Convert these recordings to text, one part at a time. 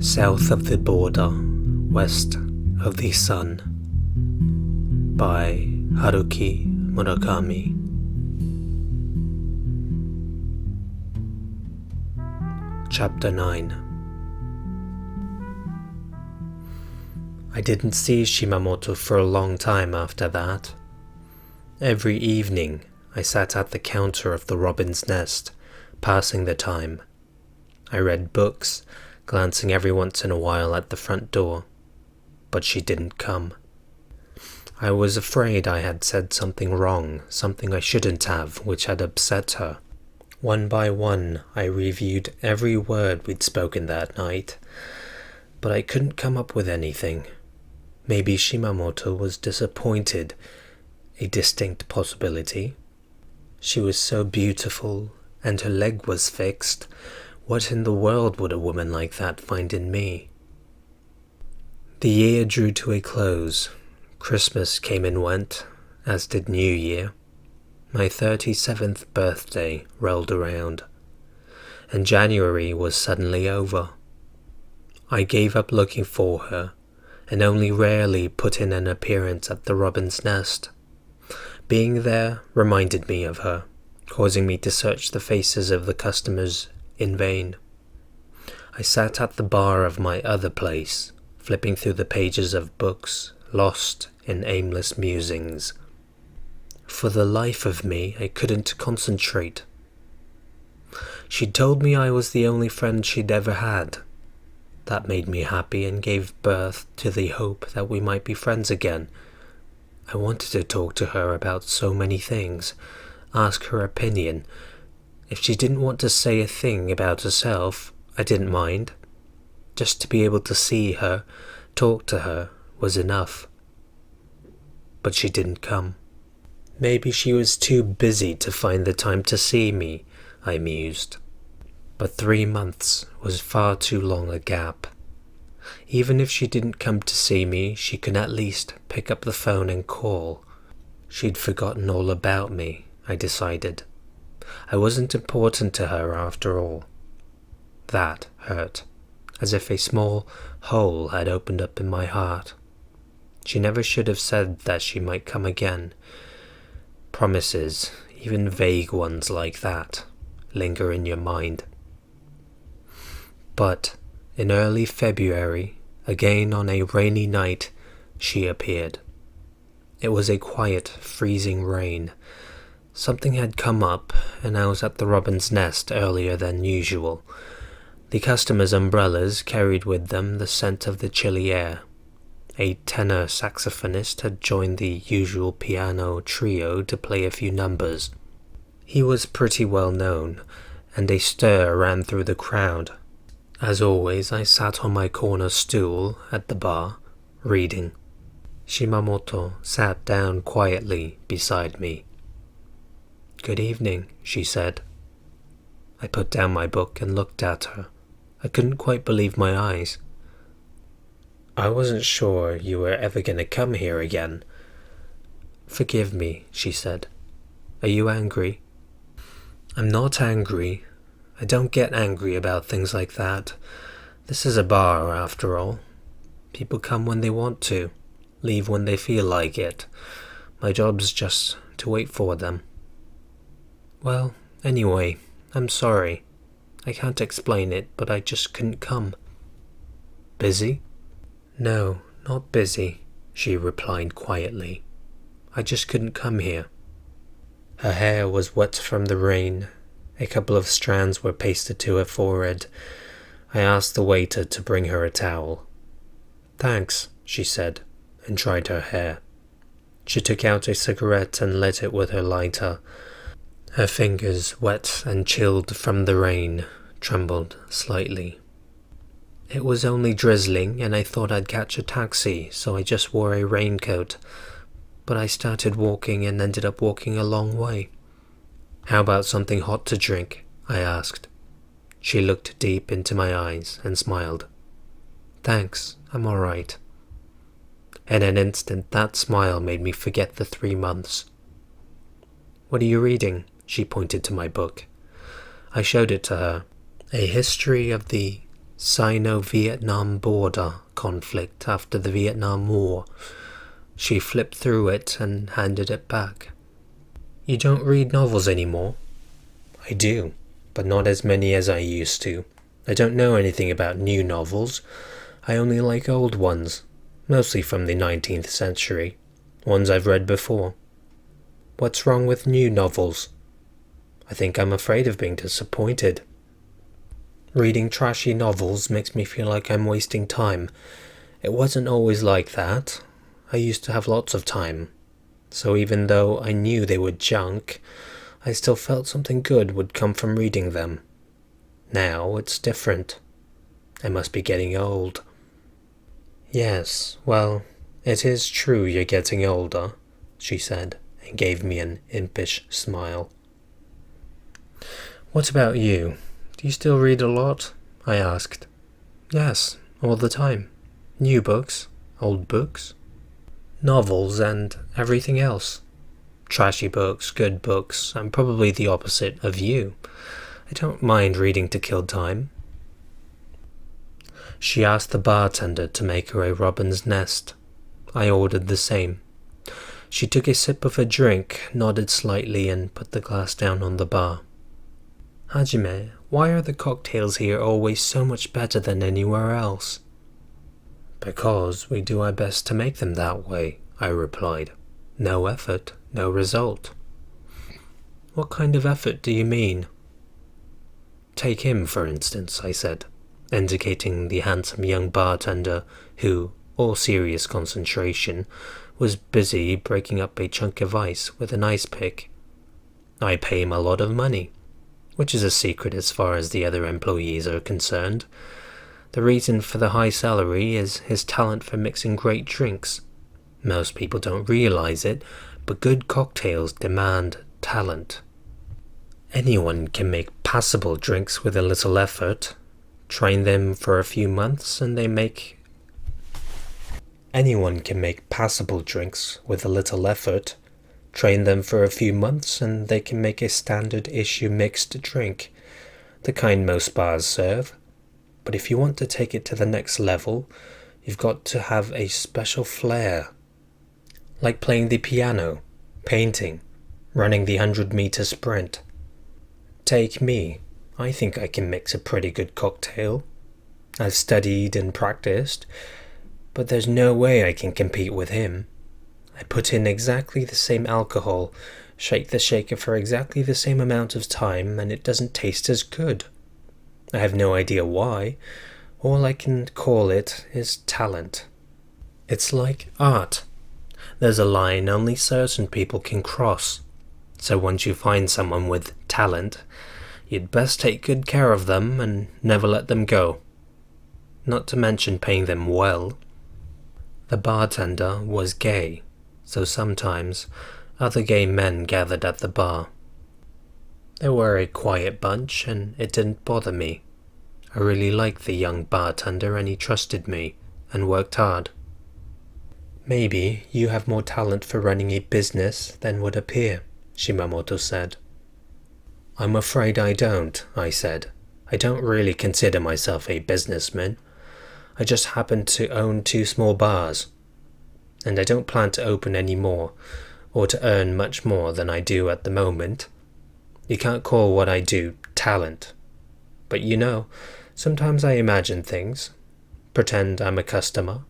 South of the Border, West of the Sun by Haruki Murakami. Chapter 9. I didn't see Shimamoto for a long time after that. Every evening I sat at the counter of the Robin's Nest, passing the time. I read books, glancing every once in a while at the front door, but she didn't come. I was afraid I had said something wrong, something I shouldn't have, which had upset her. One by one, I reviewed every word we'd spoken that night, but I couldn't come up with anything. Maybe Shimamoto was disappointed, a distinct possibility. She was so beautiful, and her leg was fixed. What in the world would a woman like that find in me? The year drew to a close. Christmas came and went, as did New Year. My 37th birthday rolled around, and January was suddenly over. I gave up looking for her, and only rarely put in an appearance at the Robin's Nest. Being there reminded me of her, causing me to search the faces of the customers in vain. I sat at the bar of my other place, flipping through the pages of books, lost in aimless musings. For the life of me, I couldn't concentrate. She'd told me I was the only friend she'd ever had. That made me happy and gave birth to the hope that we might be friends again. I wanted to talk to her about so many things, ask her opinion. If she didn't want to say a thing about herself, I didn't mind. Just to be able to see her, talk to her, was enough. But she didn't come. Maybe she was too busy to find the time to see me, I mused. But 3 months was far too long a gap. Even if she didn't come to see me, she could at least pick up the phone and call. She'd forgotten all about me, I decided. I wasn't important to her after all. That hurt, as if a small hole had opened up in my heart. She never should have said that she might come again. Promises, even vague ones like that, linger in your mind. But in early February, again on a rainy night, she appeared. It was a quiet, freezing rain. Something had come up, and I was at the Robin's Nest earlier than usual. The customers' umbrellas carried with them the scent of the chilly air. A tenor saxophonist had joined the usual piano trio to play a few numbers. He was pretty well known, and a stir ran through the crowd. As always, I sat on my corner stool at the bar, reading. Shimamoto sat down quietly beside me. "Good evening," she said. I put down my book and looked at her. I couldn't quite believe my eyes. "I wasn't sure you were ever going to come here again." "Forgive me," she said. "Are you angry?" "I'm not angry. I don't get angry about things like that. This is a bar, after all. People come when they want to, leave when they feel like it. My job's just to wait for them." "Well, anyway, I'm sorry. I can't explain it, but I just couldn't come." "Busy?" "No, not busy," she replied quietly. "I just couldn't come here." Her hair was wet from the rain. A couple of strands were pasted to her forehead. I asked the waiter to bring her a towel. "Thanks," she said, and dried her hair. She took out a cigarette and lit it with her lighter. Her fingers, wet and chilled from the rain, trembled slightly. "It was only drizzling, and I thought I'd catch a taxi, so I just wore a raincoat. But I started walking and ended up walking a long way." "How about something hot to drink?" I asked. She looked deep into my eyes and smiled. "Thanks, I'm all right." In an instant, that smile made me forget the 3 months. "What are you reading?" She pointed to my book. I showed it to her. A history of the Sino-Vietnam border conflict after the Vietnam War. She flipped through it and handed it back. You don't read novels anymore? I do, but not as many as I used to. I don't know anything about new novels. I only like old ones, mostly from the 19th century, ones I've read before. What's wrong with new novels? I think I'm afraid of being disappointed. Reading trashy novels makes me feel like I'm wasting time. It wasn't always like that. I used to have lots of time. So even though I knew they were junk, I still felt something good would come from reading them. Now it's different. I must be getting old. Yes, well, it is true you're getting older, she said, and gave me an impish smile. What about you? Do you still read a lot? I asked. Yes, all the time. New books, old books, novels and everything else. Trashy books, good books. I'm probably the opposite of you. I don't mind reading to kill time. She asked the bartender to make her a robin's nest. I ordered the same. She took a sip of her drink, nodded slightly, and put the glass down on the bar. Hajime, why are the cocktails here always so much better than anywhere else? Because we do our best to make them that way, I replied. No effort, no result. What kind of effort do you mean? Take him, for instance, I said, indicating the handsome young bartender who, all serious concentration, was busy breaking up a chunk of ice with an ice pick. I pay him a lot of money, which is a secret as far as the other employees are concerned. The reason for the high salary is his talent for mixing great drinks. Most people don't realize it, but good cocktails demand talent. Anyone can make passable drinks with a little effort. Train them for a few months and they make... Anyone can make passable drinks with a little effort. Train them for a few months and they can make a standard issue mixed drink, the kind most bars serve. But if you want to take it to the next level, you've got to have a special flair. Like playing the piano, painting, running the 100-meter sprint. Take me. I think I can mix a pretty good cocktail. I've studied and practiced, but there's no way I can compete with him. I put in exactly the same alcohol, shake the shaker for exactly the same amount of time, and it doesn't taste as good. I have no idea why. All I can call it is talent. It's like art. There's a line only certain people can cross. So once you find someone with talent, you'd best take good care of them and never let them go. Not to mention paying them well. The bartender was gay, so sometimes other gay men gathered at the bar. They were a quiet bunch, and it didn't bother me. I really liked the young bartender, and he trusted me, and worked hard. Maybe you have more talent for running a business than would appear, Shimamoto said. I'm afraid I don't, I said. I don't really consider myself a businessman. I just happen to own 2 small bars. And I don't plan to open any more, or to earn much more than I do at the moment. You can't call what I do talent. But you know, sometimes I imagine things. Pretend I'm a customer.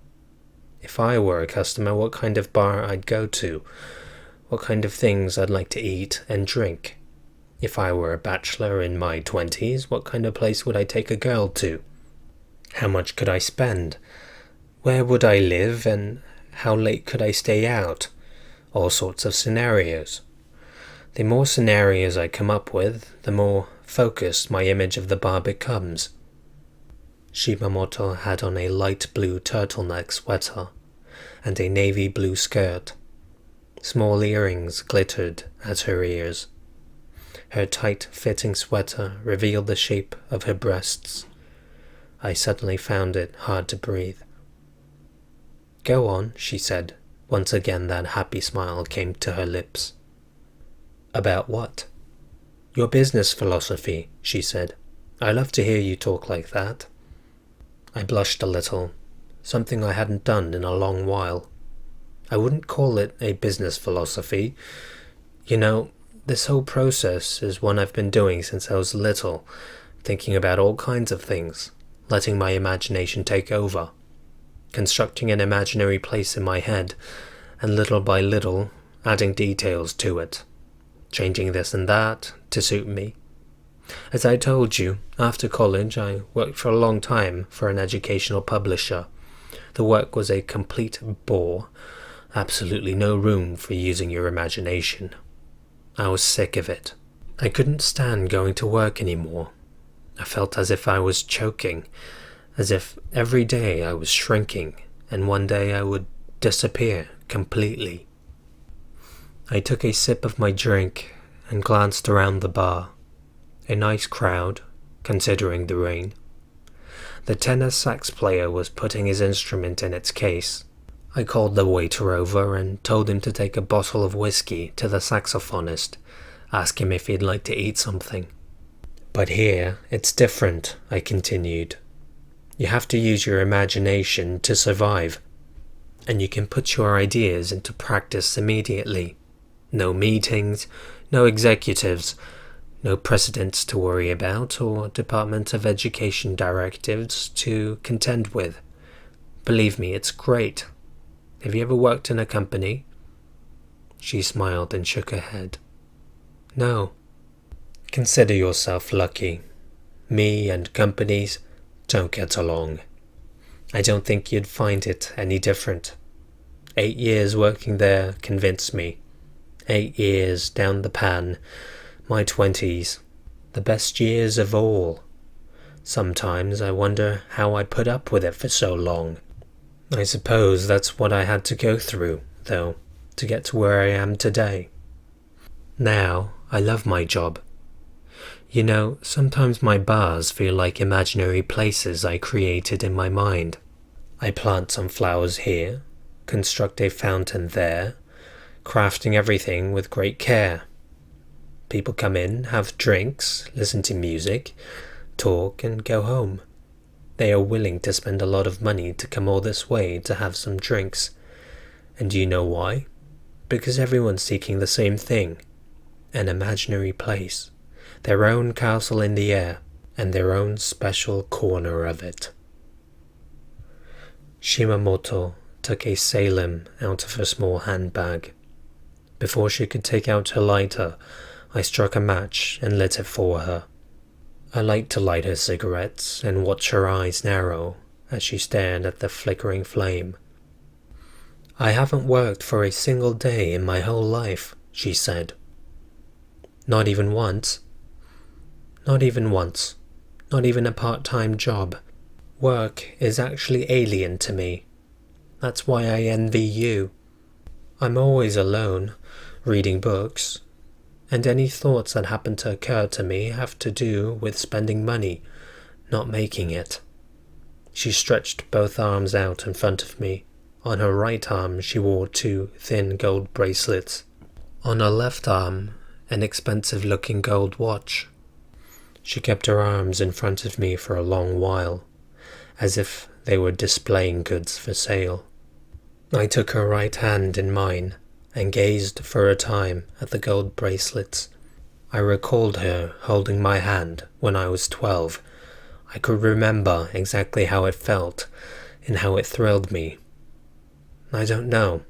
If I were a customer, what kind of bar I'd go to. What kind of things I'd like to eat and drink. If I were a bachelor in my 20s, what kind of place would I take a girl to? How much could I spend? Where would I live, and how late could I stay out? All sorts of scenarios. The more scenarios I come up with, the more focused my image of the bar becomes. Shimamoto had on a light blue turtleneck sweater and a navy blue skirt. Small earrings glittered at her ears. Her tight-fitting sweater revealed the shape of her breasts. I suddenly found it hard to breathe. Go on, she said. Once again that happy smile came to her lips. About what? Your business philosophy, she said. I love to hear you talk like that. I blushed a little, something I hadn't done in a long while. I wouldn't call it a business philosophy. You know, this whole process is one I've been doing since I was little, thinking about all kinds of things, letting my imagination take over, constructing an imaginary place in my head, and little by little adding details to it, changing this and that to suit me. As I told you, after college I worked for a long time for an educational publisher. The work was a complete bore, absolutely no room for using your imagination. I was sick of it. I couldn't stand going to work anymore. I felt as if I was choking, as if every day I was shrinking, and one day I would disappear completely. I took a sip of my drink and glanced around the bar. A nice crowd, considering the rain. The tenor sax player was putting his instrument in its case. I called the waiter over and told him to take a bottle of whiskey to the saxophonist, ask him if he'd like to eat something. But here, it's different, I continued. You have to use your imagination to survive, and you can put your ideas into practice immediately. No meetings, no executives, no precedents to worry about or Department of Education directives to contend with. Believe me, it's great. Have you ever worked in a company? She smiled and shook her head. No. Consider yourself lucky. Me and companies don't get along. I don't think you'd find it any different. 8 years working there convinced me. 8 years down the pan. My 20s, the best years of all. Sometimes I wonder how I put up with it for so long. I suppose that's what I had to go through, though, to get to where I am today. Now, I love my job. You know, sometimes my bars feel like imaginary places I created in my mind. I plant some flowers here, construct a fountain there, crafting everything with great care. People come in, have drinks, listen to music, talk and go home. They are willing to spend a lot of money to come all this way to have some drinks. And do you know why? Because everyone's seeking the same thing. An imaginary place. Their own castle in the air, and their own special corner of it. Shimamoto took a salim out of her small handbag. Before she could take out her lighter, I struck a match and lit it for her. I liked to light her cigarettes and watch her eyes narrow as she stared at the flickering flame. I haven't worked for a single day in my whole life, she said. Not even once? Not even once. Not even a part-time job. Work is actually alien to me. That's why I envy you. I'm always alone, reading books, and any thoughts that happen to occur to me have to do with spending money, not making it. She stretched both arms out in front of me. On her right arm she wore 2 thin gold bracelets. On her left arm, an expensive-looking gold watch. She kept her arms in front of me for a long while, as if they were displaying goods for sale. I took her right hand in mine and gazed for a time at the gold bracelets. I recalled her holding my hand when I was 12. I could remember exactly how it felt and how it thrilled me. I don't know.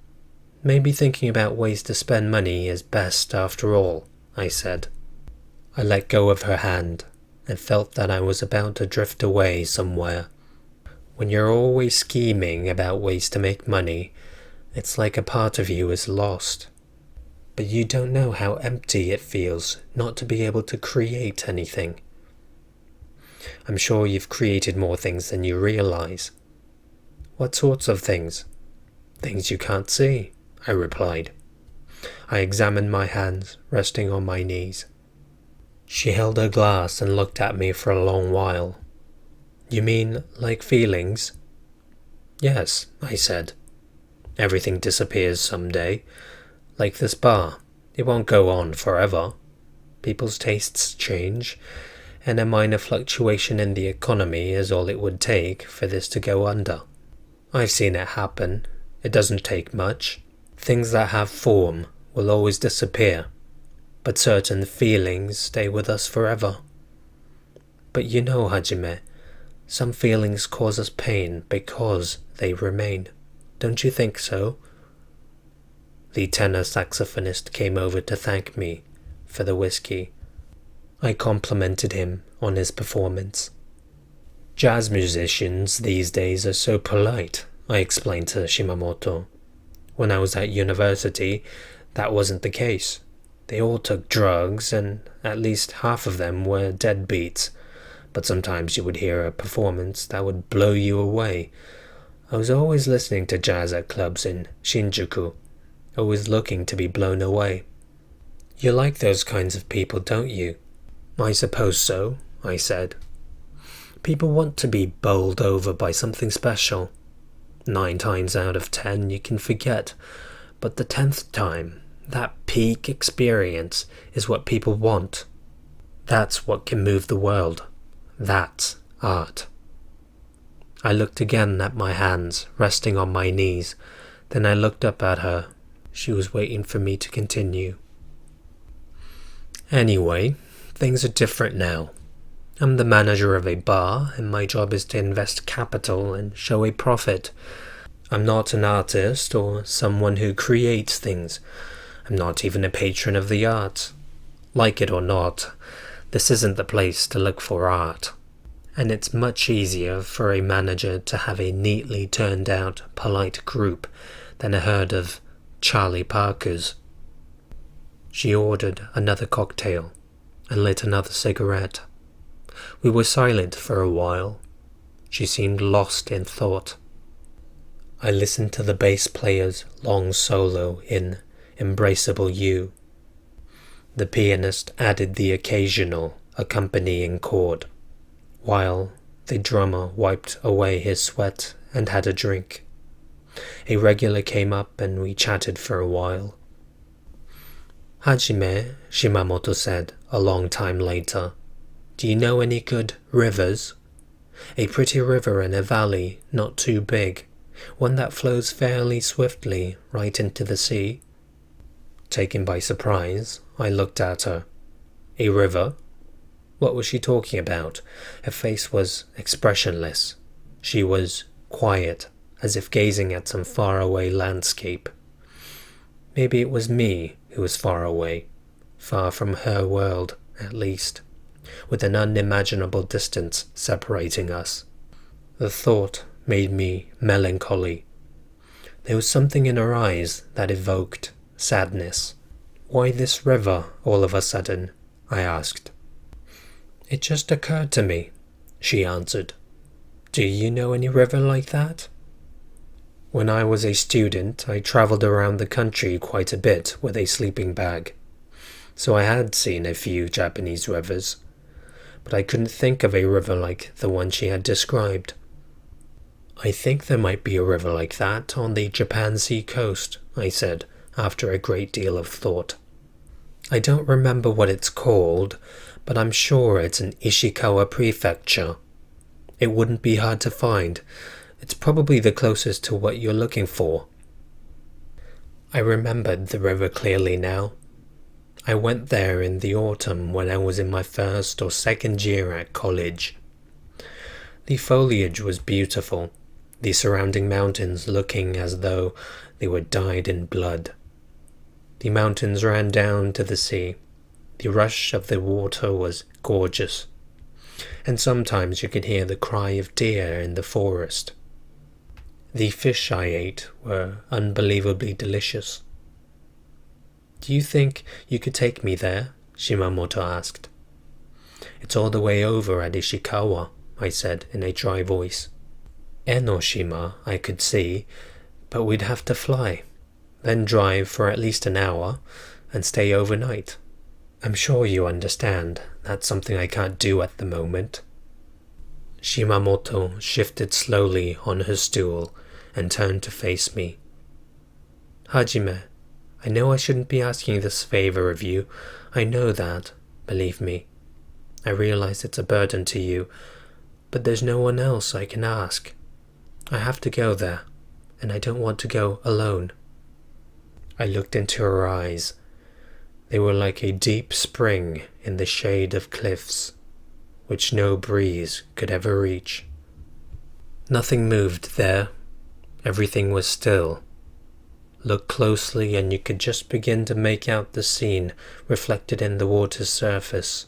Maybe thinking about ways to spend money is best after all, I said. I let go of her hand and felt that I was about to drift away somewhere. When you're always scheming about ways to make money, it's like a part of you is lost. But you don't know how empty it feels not to be able to create anything. I'm sure you've created more things than you realize. What sorts of things? Things you can't see, I replied. I examined my hands, resting on my knees. She held her glass and looked at me for a long while. You mean like feelings? Yes, I said. Everything disappears someday. Like this bar, it won't go on forever. People's tastes change, and a minor fluctuation in the economy is all it would take for this to go under. I've seen it happen. It doesn't take much. Things that have form will always disappear, but certain feelings stay with us forever. But you know, Hajime, some feelings cause us pain because they remain. Don't you think so? The tenor saxophonist came over to thank me for the whiskey. I complimented him on his performance. Jazz musicians these days are so polite, I explained to Shimamoto. When I was at university, that wasn't the case. They all took drugs, and at least half of them were deadbeats. But sometimes you would hear a performance that would blow you away. I was always listening to jazz at clubs in Shinjuku, always looking to be blown away. You like those kinds of people, don't you? I suppose so, I said. People want to be bowled over by something special. 9 times out of 10 you can forget, but the 10th time, that peak experience is what people want. That's what can move the world. That's art. I looked again at my hands, resting on my knees. Then I looked up at her. She was waiting for me to continue. Anyway, things are different now. I'm the manager of a bar, and my job is to invest capital and show a profit. I'm not an artist or someone who creates things. I'm not even a patron of the arts. Like it or not, this isn't the place to look for art. And it's much easier for a manager to have a neatly turned out, polite group than a herd of Charlie Parkers. She ordered another cocktail and lit another cigarette. We were silent for a while. She seemed lost in thought. I listened to the bass player's long solo in Embraceable You. The pianist added the occasional accompanying chord, while the drummer wiped away his sweat and had a drink. A regular came up and we chatted for a while. Hajime, Shimamoto said a long time later, do you know any good rivers? A pretty river in a valley not too big, one that flows fairly swiftly right into the sea. Taken by surprise, I looked at her. A river? What was she talking about? Her face was expressionless. She was quiet, as if gazing at some faraway landscape. Maybe it was me who was far away, far from her world, at least, with an unimaginable distance separating us. The thought made me melancholy. There was something in her eyes that evoked sadness. Why this river, all of a sudden? I asked. It just occurred to me, she answered. Do you know any river like that? When I was a student, I travelled around the country quite a bit with a sleeping bag, so I had seen a few Japanese rivers, but I couldn't think of a river like the one she had described. I think there might be a river like that on the Japan Sea coast, I said, after a great deal of thought. I don't remember what it's called, but I'm sure it's in Ishikawa Prefecture. It wouldn't be hard to find. It's probably the closest to what you're looking for. I remembered the river clearly now. I went there in the autumn when I was in my first or second year at college. The foliage was beautiful, the surrounding mountains looking as though they were dyed in blood. The mountains ran down to the sea. The rush of the water was gorgeous, and sometimes you could hear the cry of deer in the forest. The fish I ate were unbelievably delicious. Do you think you could take me there? Shimamoto asked. It's all the way over at Ishikawa, I said in a dry voice. Enoshima I could see, but we'd have to fly, then drive for at least an hour, and stay overnight. I'm sure you understand that's something I can't do at the moment. Shimamoto shifted slowly on her stool and turned to face me. Hajime, I know I shouldn't be asking this favor of you. I know that, believe me. I realize it's a burden to you, but there's no one else I can ask. I have to go there, and I don't want to go alone." I looked into her eyes. They were like a deep spring in the shade of cliffs, which no breeze could ever reach. Nothing moved there. Everything was still. Look closely and you could just begin to make out the scene reflected in the water's surface.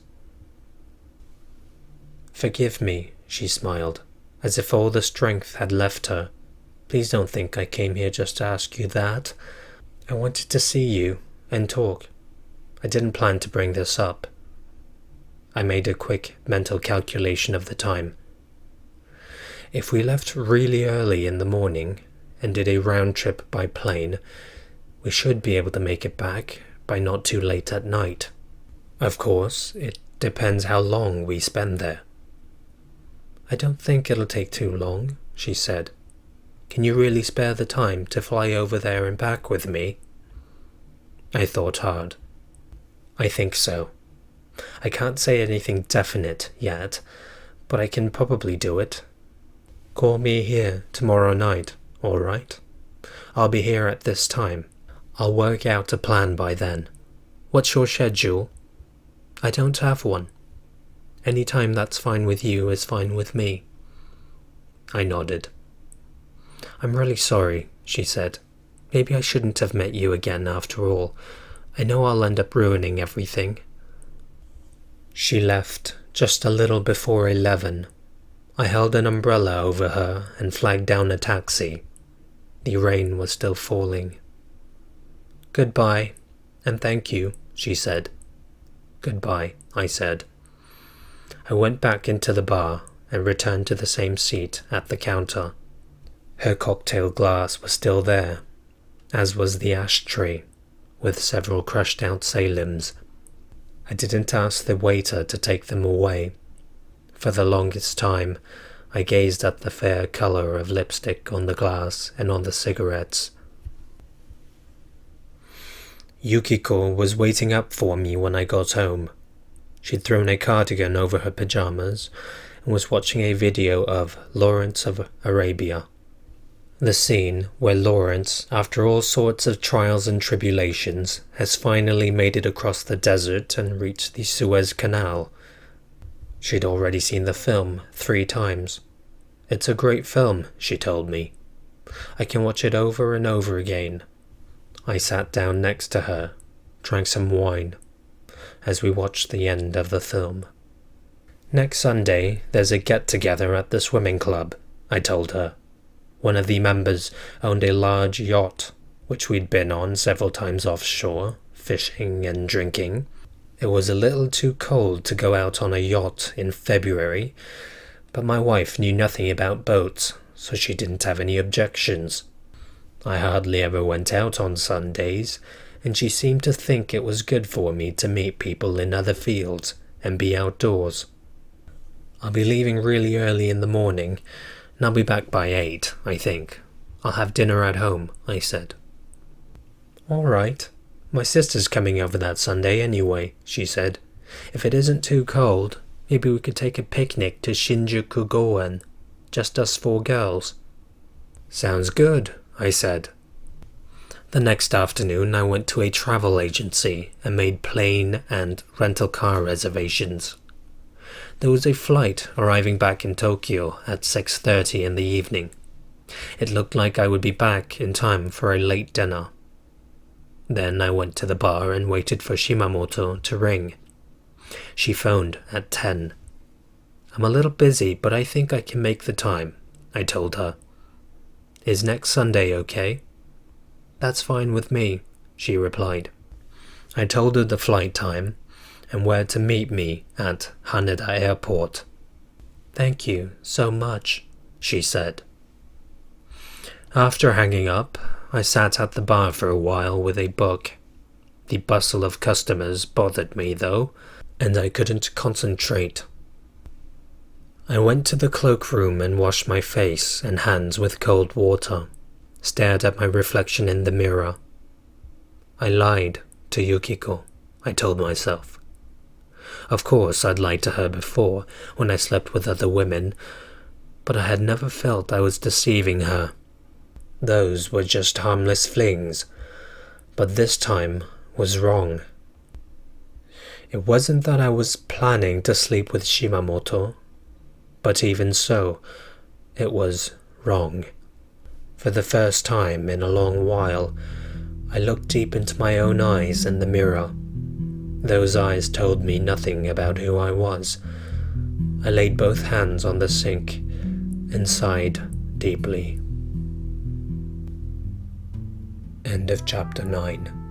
"Forgive me," she smiled, as if all the strength had left her. "Please don't think I came here just to ask you that. I wanted to see you and talk. I didn't plan to bring this up." I made a quick mental calculation of the time. If we left really early in the morning and did a round trip by plane, we should be able to make it back by not too late at night. Of course, it depends how long we spend there. "I don't think it'll take too long," she said. "Can you really spare the time to fly over there and back with me?" I thought hard. "I think so. I can't say anything definite yet, but I can probably do it. Call me here tomorrow night, all right? I'll be here at this time. I'll work out a plan by then. What's your schedule?" "I don't have one. Any time that's fine with you is fine with me." I nodded. "I'm really sorry," she said. "Maybe I shouldn't have met you again after all. I know I'll end up ruining everything." She left just a little before 11. I held an umbrella over her and flagged down a taxi. The rain was still falling. "Goodbye, and thank you," she said. "Goodbye," I said. I went back into the bar and returned to the same seat at the counter. Her cocktail glass was still there, as was the ashtray, with several crushed out Salems. I didn't ask the waiter to take them away. For the longest time, I gazed at the fair colour of lipstick on the glass and on the cigarettes. Yukiko was waiting up for me when I got home. She'd thrown a cardigan over her pyjamas and was watching a video of Lawrence of Arabia. The scene where Lawrence, after all sorts of trials and tribulations, has finally made it across the desert and reached the Suez Canal. She'd already seen the film 3 times. "It's a great film," she told me. "I can watch it over and over again." I sat down next to her, drank some wine, as we watched the end of the film. "Next Sunday, there's a get-together at the swimming club," I told her. One of the members owned a large yacht, which we'd been on several times offshore, fishing and drinking. It was a little too cold to go out on a yacht in February, but my wife knew nothing about boats, so she didn't have any objections. I hardly ever went out on Sundays, and she seemed to think it was good for me to meet people in other fields and be outdoors. "I'll be leaving really early in the morning, and I'll be back by 8, I think. I'll have dinner at home," I said. "All right. My sister's coming over that Sunday anyway," she said. "If it isn't too cold, maybe we could take a picnic to Shinjuku Goen. Just us 4 girls." "Sounds good," I said. The next afternoon I went to a travel agency and made plane and rental car reservations. There was a flight arriving back in Tokyo at 6:30 in the evening. It looked like I would be back in time for a late dinner. Then I went to the bar and waited for Shimamoto to ring. She phoned at 10. "I'm a little busy, but I think I can make the time," I told her. "Is next Sunday okay?" "That's fine with me," she replied. I told her the flight time and where to meet me at Haneda Airport. "Thank you so much," she said. After hanging up, I sat at the bar for a while with a book. The bustle of customers bothered me, though, and I couldn't concentrate. I went to the cloakroom and washed my face and hands with cold water, stared at my reflection in the mirror. I lied to Yukiko, I told myself. Of course, I'd lied to her before, when I slept with other women, but I had never felt I was deceiving her. Those were just harmless flings, but this time was wrong. It wasn't that I was planning to sleep with Shimamoto, but even so, it was wrong. For the first time in a long while, I looked deep into my own eyes in the mirror. Those eyes told me nothing about who I was. I laid both hands on the sink and sighed deeply. End of chapter 9.